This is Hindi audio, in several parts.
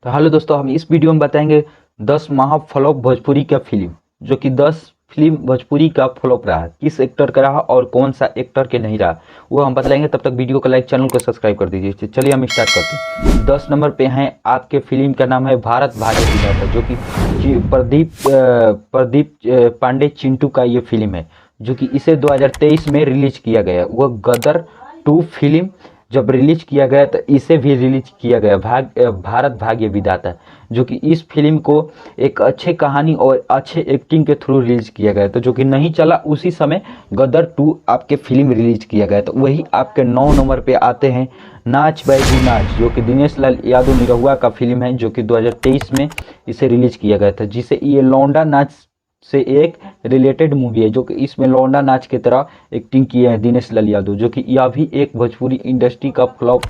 तो हेलो दोस्तों, हम इस वीडियो में बताएंगे 10 महाफ्लॉप भोजपुरी का फिल्म, जो कि 10 फिल्म भोजपुरी का फ्लॉप रहा, किस एक्टर का रहा और कौन सा एक्टर के नहीं रहा, वो हम बतलाएंगे। तब तक वीडियो को लाइक, चैनल को सब्सक्राइब कर दीजिए। चलिए हम स्टार्ट करते हैं। 10 नंबर पे हैं आपके फिल्म का नाम है भारत भाग्य विधाता, जो कि प्रदीप पांडे चिंटू का ये फिल्म है, जो कि इसे 2023 में रिलीज किया गया। वह गदर 2 फिल्म जब रिलीज किया गया तो इसे भी रिलीज किया गया भारत भाग्य विधाता, जो कि इस फिल्म को एक अच्छे कहानी और अच्छे एक्टिंग के थ्रू रिलीज किया गया था, जो कि नहीं चला। उसी समय गदर 2 आपके फिल्म रिलीज किया गया। तो वही आपके 9 नंबर पे आते हैं नाच बैजू नाच, जो कि दिनेश लाल यादव निरहुआ का फिल्म है, जो कि 2023 में इसे रिलीज किया गया था, जिसे ये लौंडा नाच से एक रिलेटेड मूवी है, जो कि इसमें लौंडा नाच की तरह एक्टिंग किए हैं दिनेश लाल यादव, जो कि यह भी एक भोजपुरी इंडस्ट्री का फ्लॉप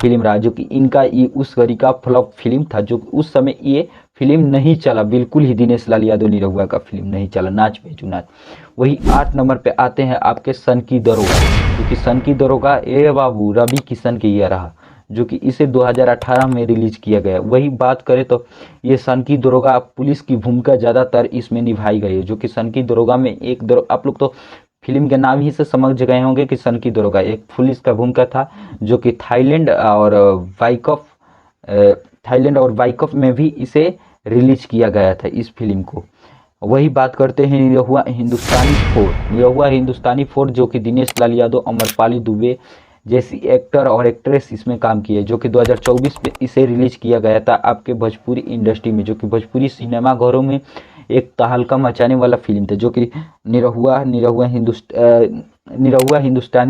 फिल्म रहा, जो कि इनका ये उस घड़ी का फ्लॉप फिल्म था, जो उस समय ये फिल्म नहीं चला बिल्कुल ही। दिनेश लाल यादव निरहुआ का फिल्म नहीं चला नाच बेचू नाच। वही 8 नंबर पे आते हैं आपके सन की दरोगा, क्योंकि सन की दरोगा ए बाबू रवि किशन के ये रहा, जो कि इसे 2018 में रिलीज किया गया। वही बात करें तो ये सन की दरोगा पुलिस की भूमिका ज़्यादातर इसमें निभाई गई है, जो कि सन की दरोगा में आप लोग तो फिल्म के नाम ही से समझ गए होंगे कि सन की दरोगा एक पुलिस का भूमिका था, जो कि थाईलैंड और वाइकफ में भी इसे रिलीज किया गया था इस फिल्म को। वही बात करते हैं निरहुआ हिंदुस्तानी 4, जो कि दिनेश लाल यादव, अमरपाली दुबे जैसी एक्टर और एक्ट्रेस इसमें काम किए, जो कि 2024 में इसे रिलीज किया गया था आपके भोजपुरी इंडस्ट्री में, जो कि भोजपुरी सिनेमा घरों में एक तहलका मचाने वाला फिल्म था, जो कि निरहुआ हिंदुस्तानी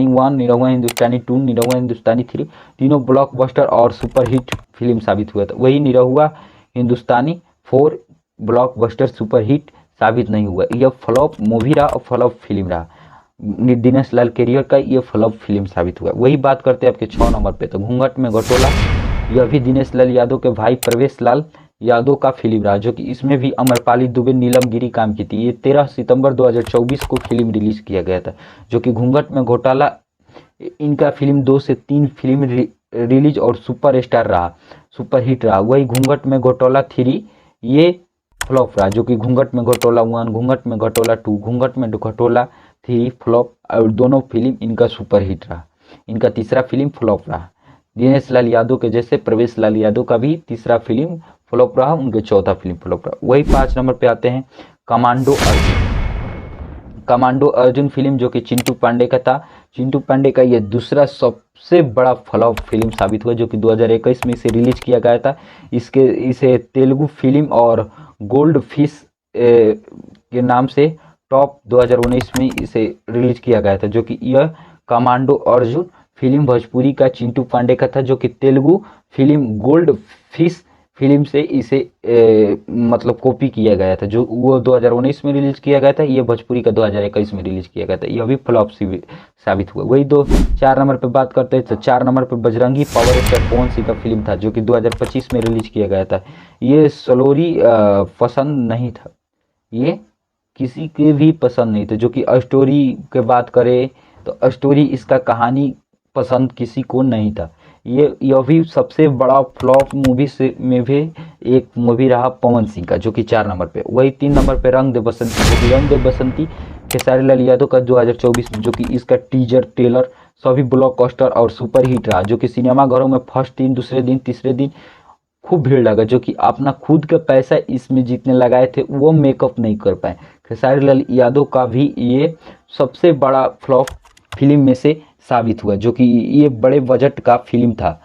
1, निरहुआ हिंदुस्तानी 2, निरहुआ हिंदुस्तानी 3 तीनों ब्लॉकबस्टर और सुपरहिट फिल्म साबित हुआ था। वही निरहुआ हिंदुस्तानी 4 ब्लॉकबस्टर सुपरहिट साबित नहीं हुआ। यह फ्लॉप मूवी रहा और फ्लॉप फिल्म रहा, दिनेश लाल कैरियर का ये फ्लॉप फिल्म साबित हुआ। वही बात करते हैं आपके 6 नंबर पे, तो घूंघट में घटोला, यह भी दिनेश लाल यादव के भाई प्रवेश लाल यादव का फिल्म रहा, जो कि इसमें भी अमरपाली दुबे, नीलम गिरी काम की थी। ये 13 सितंबर 2024 को फिल्म रिलीज किया गया था, जो कि घूंघट में घोटाला इनका फिल्म 2 से 3 फिल्म रिलीज और सुपरस्टार रहा, सुपरहिट रहा। वही घूंघट में घोटाला 3 ये फ्लॉप रहा, जो कि घूंघट में घोटाला 1, घूंघट में घोटाला 2, घूंघट में घोटाला 3 फ्लॉप, और दोनों फिल्म इनका सुपरहिट रहा। इनका तीसरा फिल्म फ्लॉप रहा। दिनेश लाल यादव के जैसे प्रवेश लाल यादव का भी तीसरा फिल्म फ्लॉप रहा, उनके चौथा फिल्म फ्लॉप रहा। वही 5 नंबर पे आते हैं कमांडो अर्जुन फिल्म, जो कि चिंटू पांडे का था। चिंटू पांडे का ये दूसरा सबसे बड़ा फ्लॉप फिल्म साबित हुआ, जो कि 2021 में इसे रिलीज किया गया था। इसे तेलुगु फिल्म और गोल्ड फिश के नाम से टॉप 2019 में इसे रिलीज किया गया था, जो कि यह कमांडो अर्जुन फिल्म भोजपुरी का चिंटू पांडे का था, जो कि Telugu film gold fish film से इसे मतलब कॉपी किया गया था, जो वो 2019 में रिलीज किया गया था। ये भोजपुरी का 2021 में रिलीज किया गया था। यह भी फ्लॉप साबित हुआ। वही 4 नंबर पे बात करते हैं, तो 4 नंबर पे बजरंगी पावर स्टार पवन सिंह का फिल्म था, जो कि 2025 में रिलीज किया गया था। ये सलोरी पसंद नहीं था, ये किसी के भी पसंद नहीं था, जो कि स्टोरी के बात करें तो स्टोरी इसका कहानी पसंद किसी को नहीं था। यह भी सबसे बड़ा फ्लॉप मूवी से में भी एक मूवी रहा पवन सिंह का, जो कि 4 नंबर पे। वही 3 नंबर पे रंग दे बसंती, जो कि रंग दे बसंती खेसारी लाल यादव का 2024 में, जो कि इसका टीजर ट्रेलर सभी ब्लॉकबस्टर और सुपरहिट रहा, जो कि सिनेमा घरों में फर्स्ट दिन, दूसरे दिन, तीसरे दिन खूब भीड़ लगा, जो कि अपना खुद का पैसा इसमें जितने लगाए थे वो मेकअप नहीं कर पाए। खेसारी लाल यादव का भी ये सबसे बड़ा फ्लॉप फिल्म में से साबित हुआ, जो कि ये बड़े बजट का फिल्म था,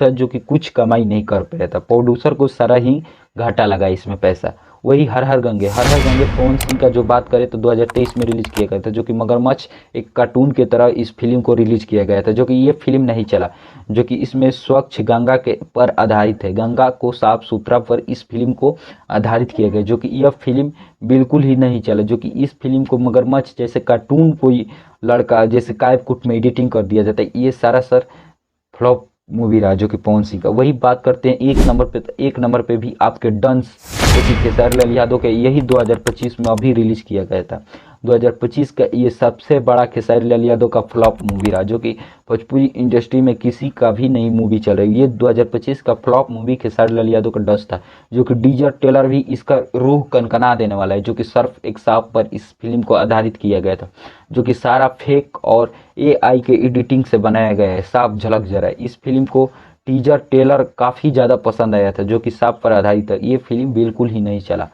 जो कि कुछ कमाई नहीं कर पाया था। प्रोड्यूसर को सारा ही घाटा लगा इसमें पैसा। वही हर हर गंगे पवन सिंह का जो बात करें तो 2023 में रिलीज किया गया था, जो कि मगरमच्छ एक कार्टून की तरह इस फिल्म को रिलीज किया गया था, जो कि ये फिल्म नहीं चला, जो कि इसमें स्वच्छ गंगा के पर आधारित है, गंगा को साफ सुथरा पर इस फिल्म को आधारित किया गया, जो कि यह फिल्म बिल्कुल ही नहीं चला, जो कि इस फिल्म को मगरमच्छ जैसे कार्टून कोई लड़का जैसे कायपकुट में एडिटिंग कर दिया जाता है, ये सारा फ्लॉप मूवी रहा, जो कि पवन सिंह का। वही बात करते हैं 1 नंबर पे, तो 1 नंबर पे भी आपके डंस, जो कि खेसारी लाल यादव के यही 2025 में अभी रिलीज किया गया था। 2025 का ये सबसे बड़ा खेसारी लाल यादव का फ्लॉप मूवी रहा, जो कि भोजपुरी इंडस्ट्री में किसी का भी नई मूवी चल रही। ये 2025 का फ्लॉप मूवी खेसारी लाल यादव का डस्ट था, जो कि टीजर ट्रेलर भी इसका रूह कनकना देने वाला है, जो कि सर्फ एक सांप पर इस फिल्म को आधारित किया गया था, जो कि सारा फेक और AI के एडिटिंग से बनाया गया है, साफ झलक जरा। इस फिल्म को टीजर ट्रेलर काफ़ी ज़्यादा पसंद आया था, जो कि सांप पर आधारित है। ये फिल्म बिल्कुल ही नहीं चला।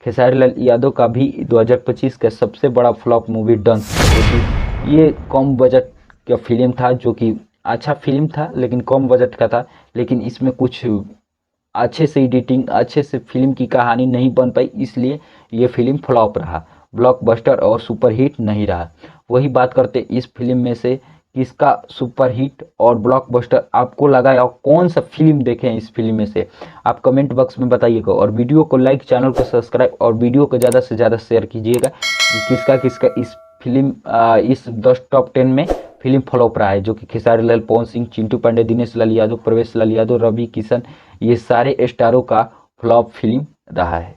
खेसारी लाल यादव का भी 2025 का सबसे बड़ा फ्लॉप मूवी डंस, क्योंकि ये कम बजट का फिल्म था, जो कि अच्छा फिल्म था लेकिन कम बजट का था, लेकिन इसमें कुछ अच्छे से एडिटिंग, अच्छे से फिल्म की कहानी नहीं बन पाई, इसलिए ये फिल्म फ्लॉप रहा, ब्लॉकबस्टर और सुपरहिट नहीं रहा। वही बात करते इस फिल्म में से किसका सुपरहिट और ब्लॉकबस्टर आपको लगा है, और कौन सा फिल्म देखें इस फिल्म में से, आप कमेंट बॉक्स में बताइएगा। और वीडियो को लाइक, चैनल को सब्सक्राइब और वीडियो को ज़्यादा से ज़्यादा शेयर कीजिएगा। किसका किसका इस फिल्म इस 10 टॉप 10 में फिल्म फ्लॉप रहा है, जो कि खेसारी लाल, पवन सिंह, चिंटू पांडे, दिनेश लाल यादव, प्रवेश लाल यादव, रवि किशन, ये सारे स्टारों का फ्लॉप फिल्म रहा है।